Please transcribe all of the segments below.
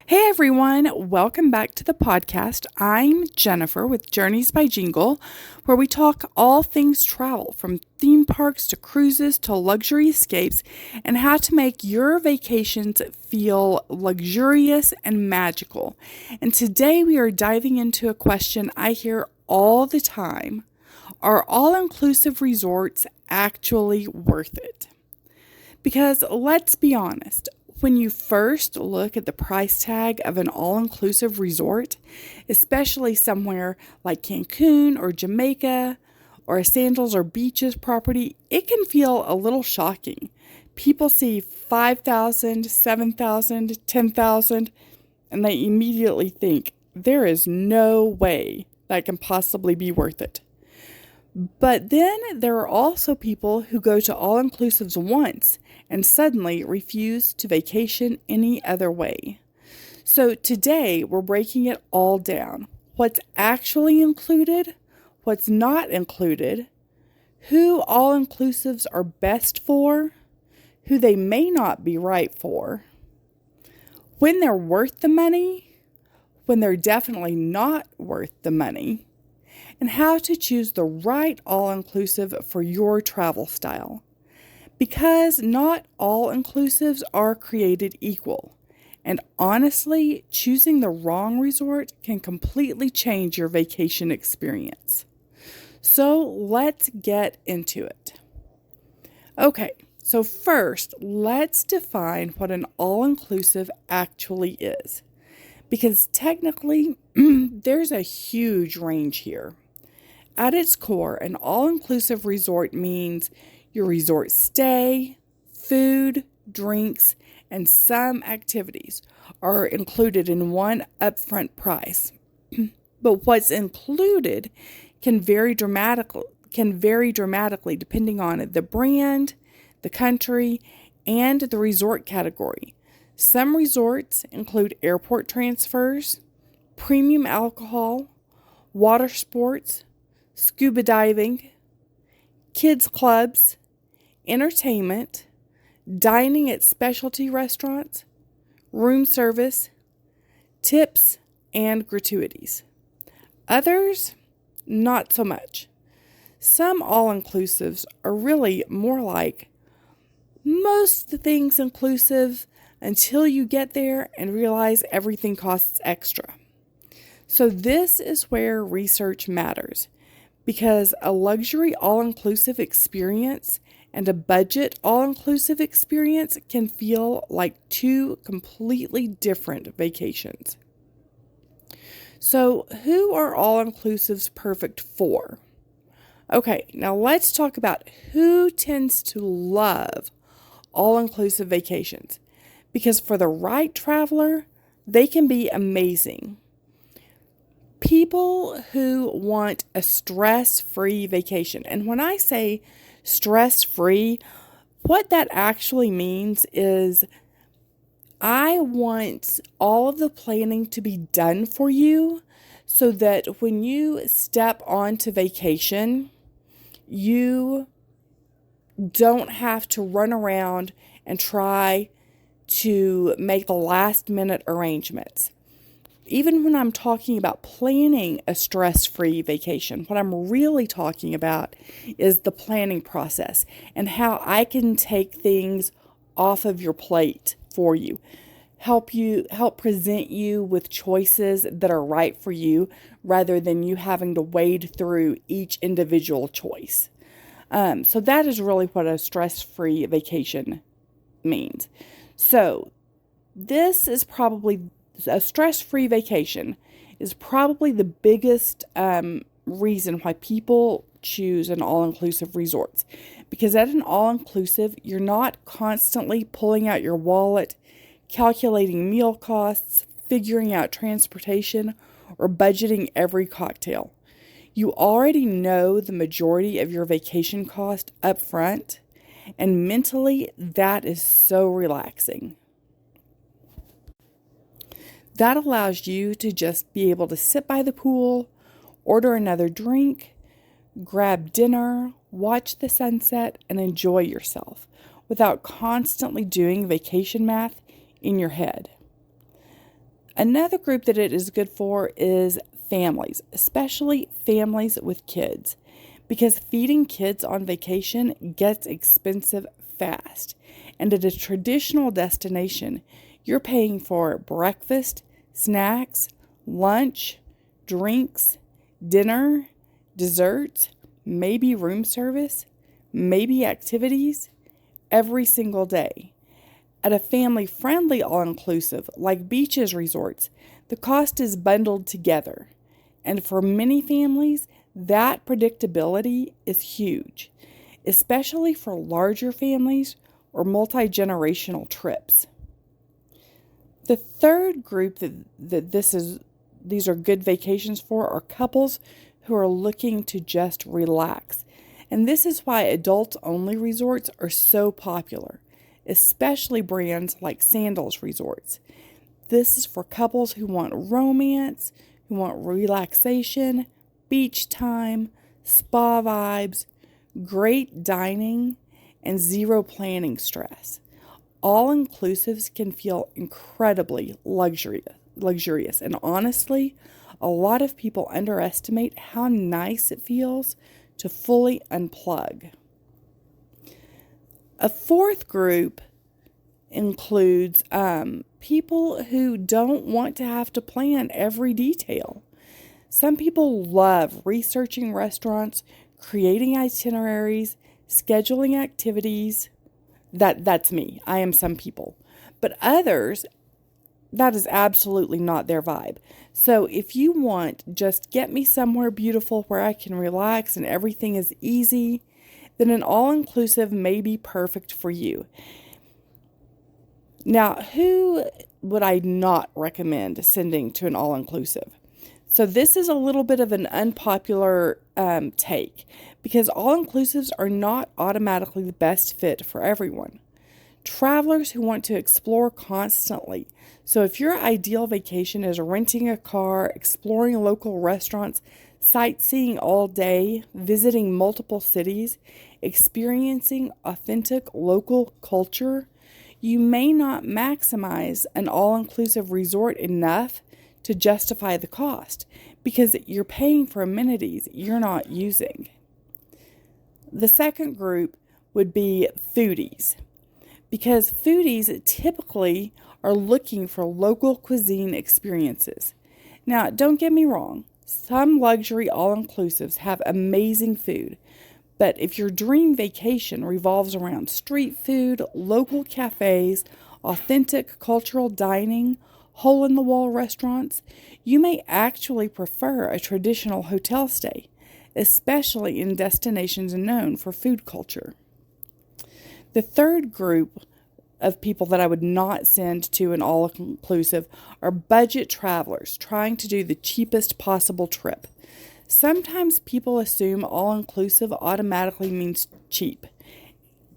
Hey everyone, welcome back to the podcast. I'm Jennifer with Journeys by Jingle, where we talk all things travel from theme parks to cruises to luxury escapes and how to make your vacations feel luxurious and magical. And today we are diving into a question I hear all the time. Are all-inclusive resorts actually worth it? Because let's be honest, when you first look at the price tag of an all-inclusive resort, especially somewhere like Cancun or Jamaica or a Sandals or Beaches property, it can feel a little shocking. People see 5,000, 7,000, 10,000, and they immediately think there is no way that can possibly be worth it. But then there are also people who go to all-inclusives once and suddenly refuse to vacation any other way. So today we're breaking it all down. What's actually included, what's not included, who all-inclusives are best for, who they may not be right for, when they're worth the money, when they're definitely not worth the money, and how to choose the right all-inclusive for your travel style. Because not all inclusives are created equal. And honestly, choosing the wrong resort can completely change your vacation experience. So let's get into it. Okay, so first, let's define what an all-inclusive actually is. Because technically, there's a huge range here. At its core, an all-inclusive resort means your resort stay, food, drinks, and some activities are included in one upfront price. But what's included can vary dramatically depending on the brand, the country, and the resort category. Some resorts include airport transfers, premium alcohol, water sports, scuba diving, kids clubs, entertainment, dining at specialty restaurants, room service, tips, and gratuities. Others, not so much. Some all-inclusives are really more like most things inclusive until you get there and realize everything costs extra. So this is where research matters, because a luxury all-inclusive experience and a budget all-inclusive experience can feel like two completely different vacations. So, who are all-inclusives perfect for? Okay, now let's talk about who tends to love all-inclusive vacations. Because for the right traveler, they can be amazing. People who want a stress-free vacation. And when I say stress-free, what that actually means is I want all of the planning to be done for you so that when you step onto vacation, you don't have to run around and try to make last-minute arrangements. Even when I'm talking about planning a stress-free vacation, what I'm really talking about is the planning process and how I can take things off of your plate for you, help present you with choices that are right for you rather than you having to wade through each individual choice. So that is really what a stress-free vacation means. So this is probably a stress-free vacation is probably the biggest reason why people choose an all-inclusive resorts. Because at an all-inclusive, you're not constantly pulling out your wallet, calculating meal costs, figuring out transportation, or budgeting every cocktail. You already know the majority of your vacation cost up front, and mentally, that is so relaxing. That allows you to just be able to sit by the pool, order another drink, grab dinner, watch the sunset, and enjoy yourself without constantly doing vacation math in your head. Another group that it is good for is families, especially families with kids, because feeding kids on vacation gets expensive fast. And at a traditional destination, you're paying for breakfast, snacks, lunch, drinks, dinner, dessert, maybe room service, maybe activities every single day. At a family-friendly all-inclusive like beaches resorts, the cost is bundled together. And for many families, that predictability is huge, especially for larger families or multi-generational trips. The third group that these are good vacations for are couples who are looking to just relax. And this is why adults-only resorts are so popular, especially brands like Sandals Resorts. This is for couples who want romance, who want relaxation, beach time, spa vibes, great dining, and zero planning stress. All-inclusives can feel incredibly luxurious, and honestly, a lot of people underestimate how nice it feels to fully unplug. A fourth group includes people who don't want to have to plan every detail. Some people love researching restaurants, creating itineraries, scheduling activities. That's me. I am some people. But others, that is absolutely not their vibe. So if you want, just get me somewhere beautiful where I can relax and everything is easy, then an all-inclusive may be perfect for you. Now, who would I not recommend sending to an all-inclusive? So this is a little bit of an unpopular take, because all-inclusives are not automatically the best fit for everyone. Travelers who want to explore constantly. So if your ideal vacation is renting a car, exploring local restaurants, sightseeing all day, visiting multiple cities, experiencing authentic local culture, you may not maximize an all-inclusive resort enough to justify the cost, because you're paying for amenities you're not using. The second group would be foodies, because foodies typically are looking for local cuisine experiences. Now, don't get me wrong, some luxury all-inclusives have amazing food, but if your dream vacation revolves around street food, local cafes, authentic cultural dining, hole-in-the-wall restaurants, you may actually prefer a traditional hotel stay, especially in destinations known for food culture. The third group of people that I would not send to an all-inclusive are budget travelers trying to do the cheapest possible trip. Sometimes people assume all-inclusive automatically means cheap.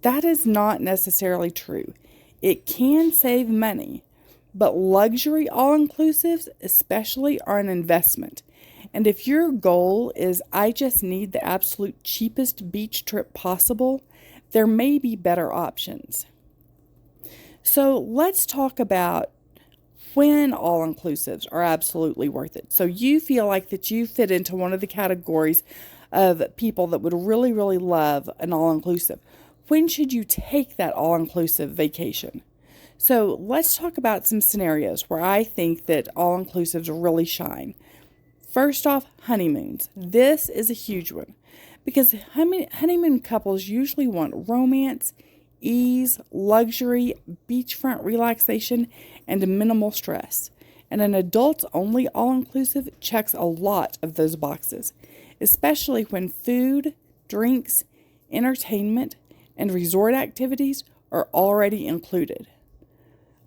That is not necessarily true. It can save money, but luxury all-inclusives especially are an investment. And if your goal is, I just need the absolute cheapest beach trip possible, there may be better options. So let's talk about when all-inclusives are absolutely worth it. So you feel like that you fit into one of the categories of people that would really, really love an all-inclusive. When should you take that all-inclusive vacation? So let's talk about some scenarios where I think that all-inclusives really shine. First off, honeymoons. This is a huge one, because honeymoon couples usually want romance, ease, luxury, beachfront relaxation, and minimal stress. And an adults-only all-inclusive checks a lot of those boxes, especially when food, drinks, entertainment, and resort activities are already included.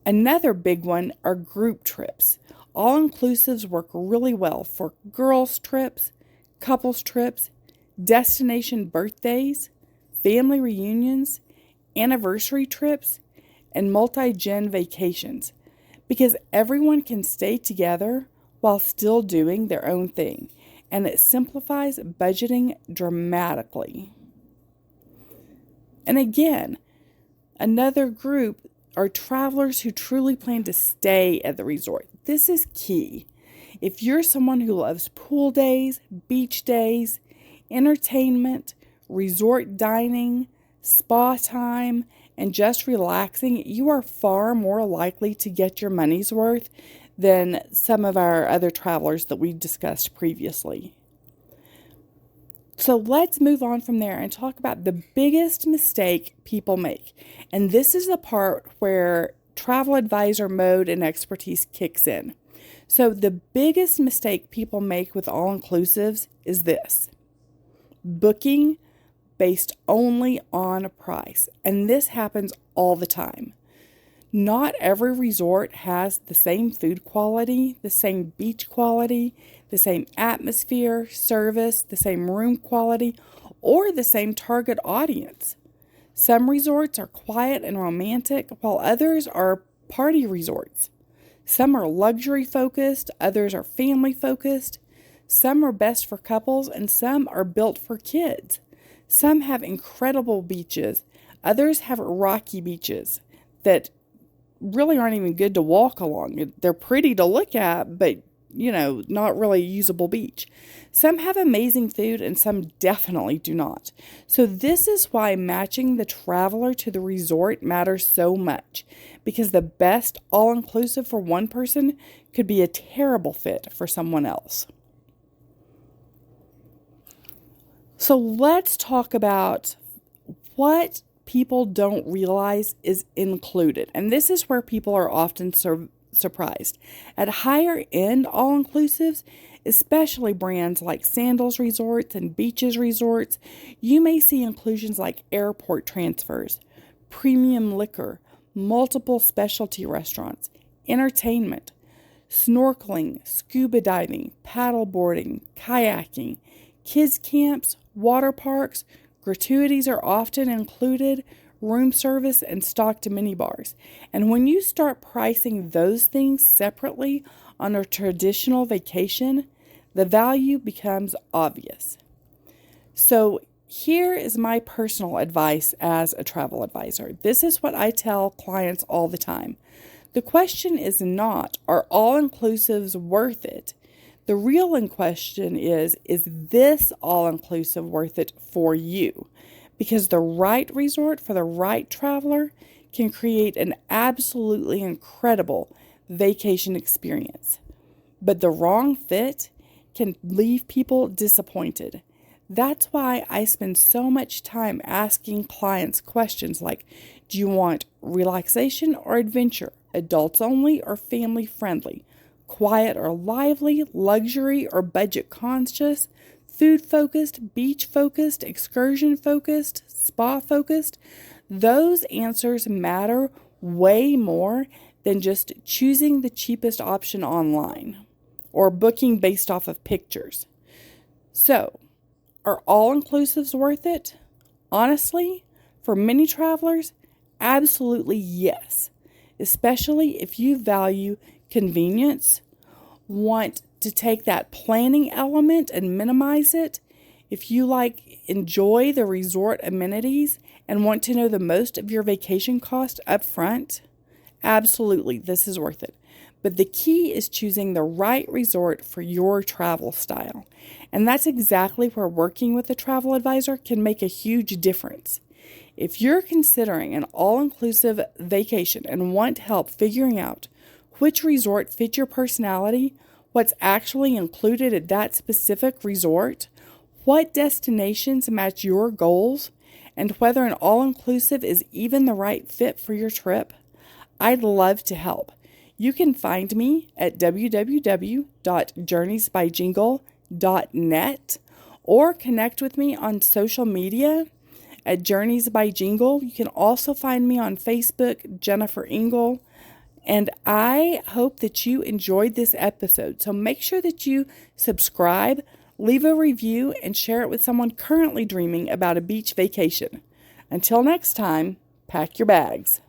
Another big one are group trips. All-inclusives work really well for girls' trips, couples' trips, destination birthdays, family reunions, anniversary trips, and multi-gen vacations, because everyone can stay together while still doing their own thing, and it simplifies budgeting dramatically. And again, another group are travelers who truly plan to stay at the resort. This is key. If you're someone who loves pool days, beach days, entertainment, resort dining, spa time, and just relaxing, you are far more likely to get your money's worth than some of our other travelers that we discussed previously. So let's move on from there and talk about the biggest mistake people make. And this is the part where travel advisor mode and expertise kicks in. So the biggest mistake people make with all-inclusives is this: booking based only on price. And this happens all the time. Not every resort has the same food quality, the same beach quality, the same atmosphere, service, the same room quality, or the same target audience. Some resorts are quiet and romantic, while others are party resorts. Some are luxury focused, others are family focused. Some are best for couples, and some are built for kids. Some have incredible beaches, others have rocky beaches that really aren't even good to walk along. They're pretty to look at, but not really a usable beach. Some have amazing food and some definitely do not. So this is why matching the traveler to the resort matters so much, because the best all-inclusive for one person could be a terrible fit for someone else. So let's talk about what people don't realize is included. And this is where people are often surprised. At higher end all-inclusives, especially brands like Sandals Resorts and Beaches Resorts, you may see inclusions like airport transfers, premium liquor, multiple specialty restaurants, entertainment, snorkeling, scuba diving, paddle boarding, kayaking, kids camps, water parks. Gratuities are often included, room service, and stocked minibars. And when you start pricing those things separately on a traditional vacation, the value becomes obvious. So here is my personal advice as a travel advisor. This is what I tell clients all the time. The question is not, are all-inclusives worth it? The real in question is this all-inclusive worth it for you? Because the right resort for the right traveler can create an absolutely incredible vacation experience. But the wrong fit can leave people disappointed. That's why I spend so much time asking clients questions like, do you want relaxation or adventure? Adults only or family friendly? Quiet or lively, luxury or budget conscious, food focused, beach focused, excursion focused, spa focused? Those answers matter way more than just choosing the cheapest option online or booking based off of pictures. So, are all-inclusives worth it? Honestly, for many travelers, absolutely yes, especially if you value convenience, want to take that planning element and minimize it, if you enjoy the resort amenities and want to know the most of your vacation cost up front, absolutely, this is worth it. But the key is choosing the right resort for your travel style. And that's exactly where working with a travel advisor can make a huge difference. If you're considering an all-inclusive vacation and want help figuring out which resort fits your personality, what's actually included at that specific resort, what destinations match your goals, and whether an all-inclusive is even the right fit for your trip, I'd love to help. You can find me at www.journeysbyjingle.net or connect with me on social media at Journeys by Jingle. You can also find me on Facebook, Jennifer Engel. And I hope that you enjoyed this episode. So make sure that you subscribe, leave a review, and share it with someone currently dreaming about a beach vacation. Until next time, pack your bags.